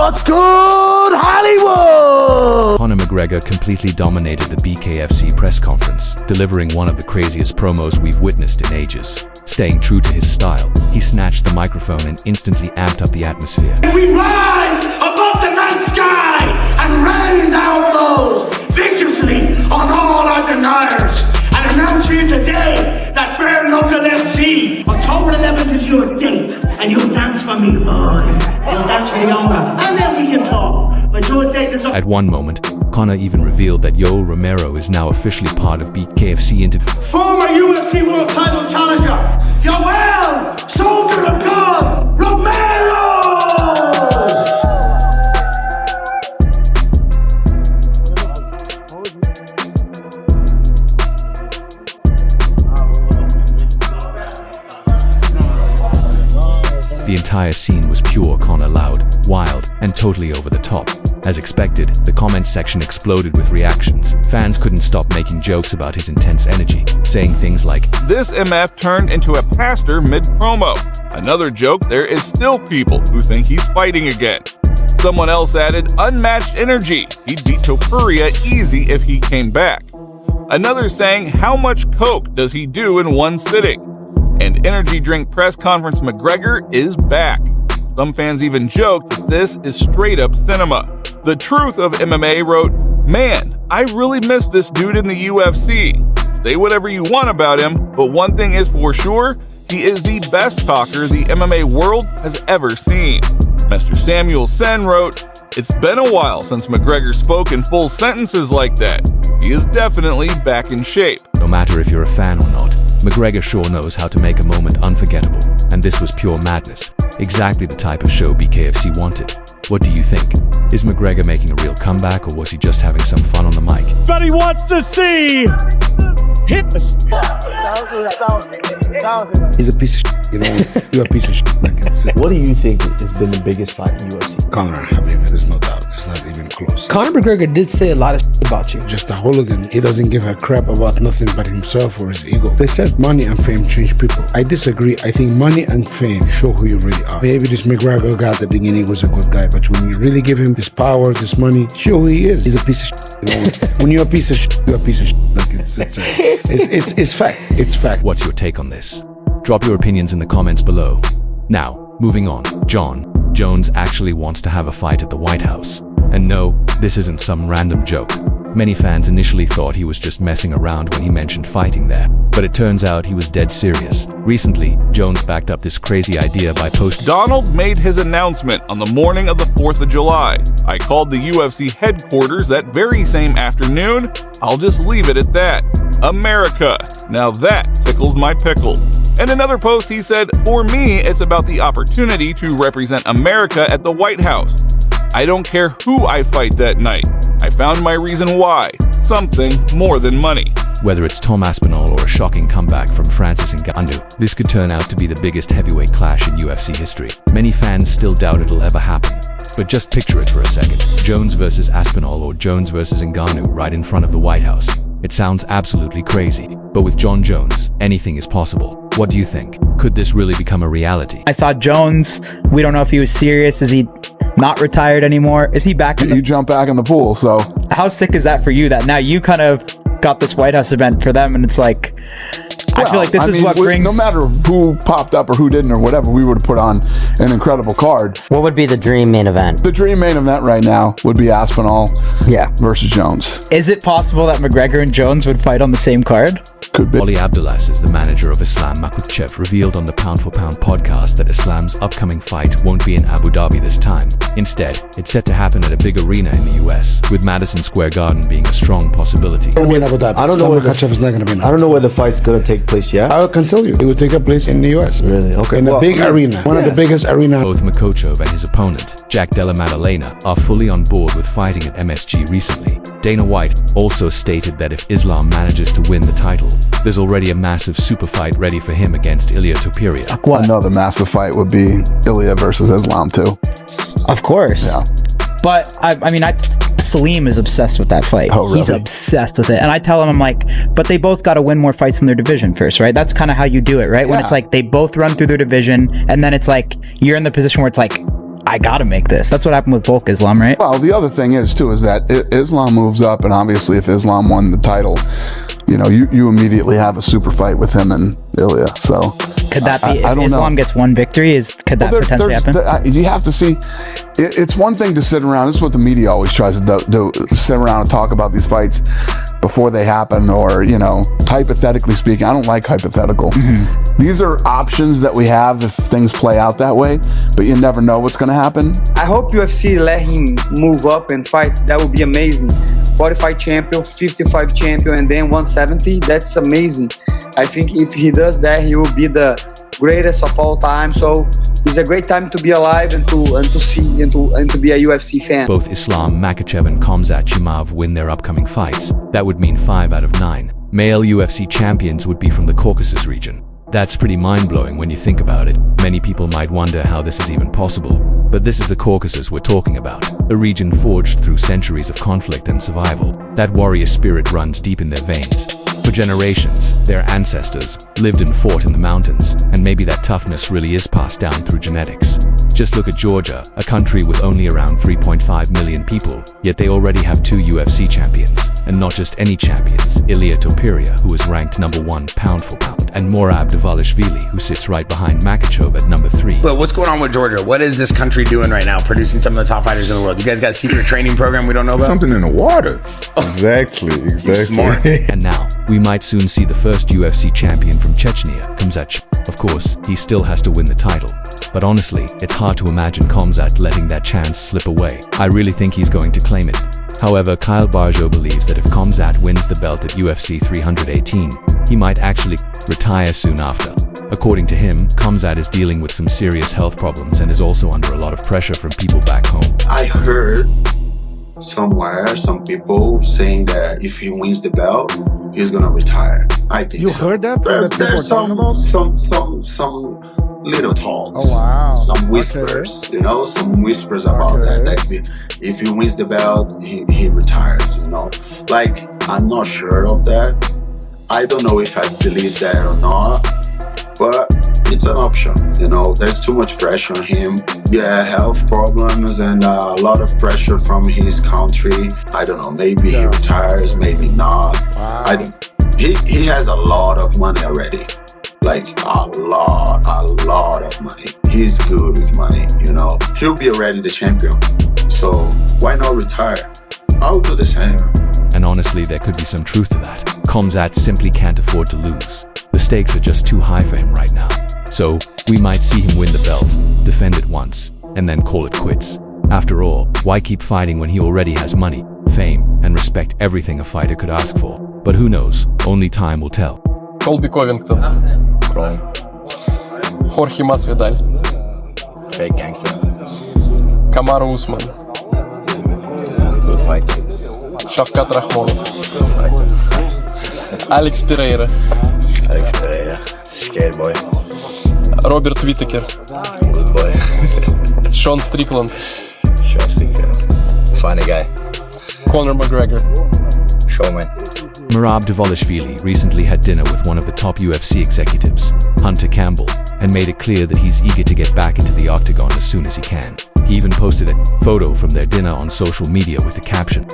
What's good, Hollywood? Conor McGregor completely dominated the BKFC press conference, delivering one of the craziest promos we've witnessed in ages. Staying true to his style, he snatched the microphone and instantly amped up the atmosphere. We rise above the night sky and rain down blows viciously on all our deniers. And announce here today that Bare Knuckle FC, October 11th is your date, and you'll dance for me, boy. You'll dance for Yonga, and then we can talk. But your date is... At one moment, Conor even revealed that Yoel Romero is now officially part of BKFC into former UFC World Title Challenger, Yoel, Soldier of God, Romero! The entire scene was pure Conor, loud, wild, and totally over the top. As expected, the comments section exploded with reactions. Fans couldn't stop making jokes about his intense energy, saying things like, "This MF turned into a pastor mid-promo." Another joke, "There is still people who think he's fighting again." Someone else added, "Unmatched energy. He'd beat Topuria easy if he came back." Another saying, "How much coke does he do in one sitting?" And energy drink press conference McGregor is back. Some fans even joked that this is straight up cinema. The Truth of MMA wrote, "Man, I really miss this dude in the UFC. Say whatever you want about him, but one thing is for sure, he is the best talker the MMA world has ever seen." Mr. Samuel Sen wrote, "It's been a while since McGregor spoke in full sentences like that. He is definitely back in shape." No matter if you're a fan or not, McGregor sure knows how to make a moment unforgettable, and this was pure madness. Exactly the type of show BKFC wanted. What do you think? Is McGregor making a real comeback, or was he just having some fun on the mic? But he wants to see hit us. He's a piece of shit, you know. You're a piece of shit. What do you think has been the biggest fight in UFC? Conor, Habib, there's no doubt. It's not even close. Conor McGregor did say a lot of shit about you. Just a hooligan. He doesn't give a crap about nothing but himself or his ego. They said money and fame change people. I disagree. I think money and fame show who you really are. Maybe this McGregor guy at the beginning was a good guy, but when you really give him this power, this money, show who he is. He's a piece of shit. You know, when you're a piece of shit, you're a piece of shit. Like it's fact. It's fact. What's your take on this? Drop your opinions in the comments below. Now, moving on. John Jones actually wants to have a fight at the White House. And no, this isn't some random joke. Many fans initially thought he was just messing around when he mentioned fighting there, but it turns out he was dead serious. Recently, Jones backed up this crazy idea by posting, Donald made his announcement on the morning of the 4th of July. I called the UFC headquarters that very same afternoon. I'll just leave it at that. America. Now that tickles my pickle. In another post, he said, "For me, it's about the opportunity to represent America at the White House. I don't care who I fight that night. I found my reason why. Something more than money." Whether it's Tom Aspinall or a shocking comeback from Francis Ngannou, this could turn out to be the biggest heavyweight clash in UFC history. Many fans still doubt it'll ever happen. But just picture it for a second. Jones versus Aspinall or Jones versus Ngannou right in front of the White House. It sounds absolutely crazy, but with Jon Jones, anything is possible. What do you think? Could this really become a reality? I saw Jones. We don't know if he was serious. Is he not retired anymore? Is he back? You jump back in the pool, so. How sick is that for you that now you kind of got this White House event for them, and it's like, I feel like this is what brings... No matter who popped up or who didn't or whatever, we would have put on an incredible card. What would be the dream main event? The dream main event right now would be Aspinall versus Jones. Is it possible that McGregor and Jones would fight on the same card? Could be. Ali Abdulaziz, the manager of Islam Makhachev, revealed on the Pound for Pound podcast that Islam's upcoming fight won't be in Abu Dhabi this time. Instead, it's set to happen at a big arena in the US, with Madison Square Garden being a strong possibility. I don't know where the fight's gonna take place yet. I can tell you, it will take place in the US. Really? Okay. In a big arena, one of the biggest arenas. Both Makhachev and his opponent, Jack Della Maddalena, are fully on board with fighting at MSG recently. Dana White also stated that if Islam manages to win the title, there's already a massive super fight ready for him against Ilia Topuria. Another massive fight would be Ilia versus Islam too. Of course. Yeah. But I mean, Salim is obsessed with that fight. Oh, really? He's obsessed with it. And I tell him, I'm like, but they both got to win more fights in their division first, right? That's kind of how you do it, right? When it's like they both run through their division, and then it's like you're in the position where it's like, I gotta make this. That's what happened with Volk Islam, right? Well, the other thing is too is that Islam moves up, and obviously if Islam won the title, you know, you immediately have a super fight with him and Ilya. So could that be I if don't Islam know. gets one victory? Could that potentially happen? You have to see. It's one thing to sit around. This is what the media always tries to do, sit around and talk about these fights before they happen, or, you know, hypothetically speaking. I don't like hypothetical. These are options that we have if things play out that way, but you never know what's going to happen. I hope UFC let him move up and fight. That would be amazing. 45 champion, 55 champion, and then 170. That's amazing. I think if he does that, he will be the greatest of all time. So it's a great time to be alive and to see and to be a UFC fan. Both Islam Makhachev and Khamzat Chimaev win their upcoming fights. That would mean 5 out of 9 male UFC champions would be from the Caucasus region. That's pretty mind-blowing when you think about it. Many people might wonder how this is even possible. But this is the Caucasus we're talking about, a region forged through centuries of conflict and survival. That warrior spirit runs deep in their veins. For generations, their ancestors lived and fought in the mountains, and maybe that toughness really is passed down through genetics. Just look at Georgia, a country with only around 3.5 million people, yet they already have 2 UFC champions. And not just any champions, Ilia Topuria, who is ranked #1 pound for pound, and Morab Dvalishvili, who sits right behind Makhachev at #3. But what's going on with Georgia? What is this country doing right now, producing some of the top fighters in the world? You guys got a secret training program we don't know about? Something in the water. Exactly. Smart. And now, we might soon see the first UFC champion from Chechnya, Khamzat. Of course, he still has to win the title. But honestly, it's hard to imagine Khamzat letting that chance slip away. I really think he's going to claim it. However, Kyle Barjo believes that if Khamzat wins the belt at UFC 318, he might actually retire soon after. According to him, Khamzat is dealing with some serious health problems and is also under a lot of pressure from people back home. I heard somewhere some people saying that if he wins the belt, he's gonna retire. I think You so. heard that? There's some little talks. Oh, wow. Some whispers, you know, some whispers about that. Like if he wins the belt, he retires, you know. Like, I'm not sure of that. I don't know if I believe that or not, but it's an option, you know. There's too much pressure on him. Yeah, health problems and a lot of pressure from his country. I don't know, maybe he retires, maybe not. Wow. He has a lot of money already. Like a lot of money. He's good with money, you know. He'll be already the champion. So why not retire? I'll do the same. And honestly, there could be some truth to that. Khamzat simply can't afford to lose. The stakes are just too high for him right now. So, we might see him win the belt, defend it once, and then call it quits. After all, why keep fighting when he already has money, fame, and respect, everything a fighter could ask for? But who knows? Only time will tell. Colby Covington. Wrong. Jorge Masvidal. Fake gangster. Kamaru Usman. Good fight. Shavkat Rakhmonov. Alex Pereira. Alex Pereira. Scared boy. Robert Whittaker. Good boy. Sean Strickland. Sean Strickland. Funny guy. Conor McGregor. Showman. Morab Dvalishvili recently had dinner with one of the top UFC executives, Hunter Campbell, and made it clear that he's eager to get back into the octagon as soon as he can. He even posted a photo from their dinner on social media with the caption,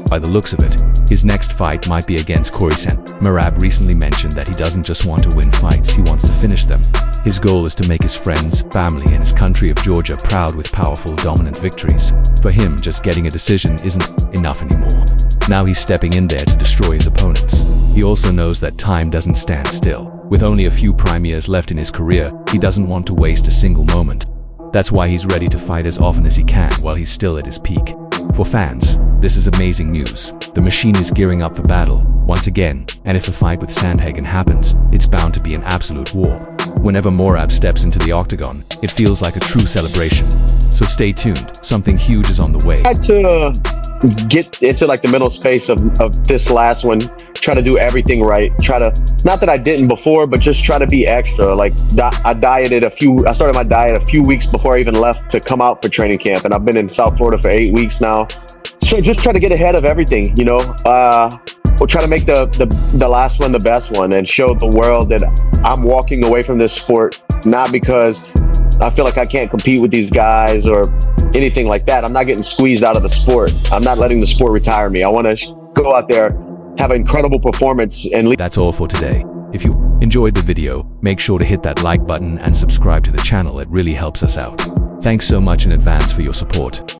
"By the looks of it, his next fight might be against Corey Sen." Morab recently mentioned that he doesn't just want to win fights, he wants to finish them. His goal is to make his friends, family, and his country of Georgia proud with powerful, dominant victories. For him, just getting a decision isn't enough anymore. Now he's stepping in there to destroy his opponents. He also knows that time doesn't stand still. With only a few prime years left in his career, he doesn't want to waste a single moment. That's why he's ready to fight as often as he can while he's still at his peak. For fans, this is amazing news. The machine is gearing up for battle, once again, and if a fight with Sandhagen happens, it's bound to be an absolute war. Whenever Morab steps into the octagon, it feels like a true celebration. So stay tuned, something huge is on the way. I tried to get into like the middle space of this last one, try to do everything right, not that I didn't before, but just try to be extra. Like I started my diet a few weeks before I even left to come out for training camp, and I've been in South Florida for 8 weeks now. So just try to get ahead of everything, you know. we'll try to make the last one the best one and show the world that I'm walking away from this sport not because I feel like I can't compete with these guys or anything like that. I'm not getting squeezed out of the sport. I'm not letting the sport retire me. I want to go out there, have an incredible performance, and leave. That's all for today. If you enjoyed the video, make sure to hit that like button and subscribe to the channel. It really helps us out. Thanks so much in advance for your support.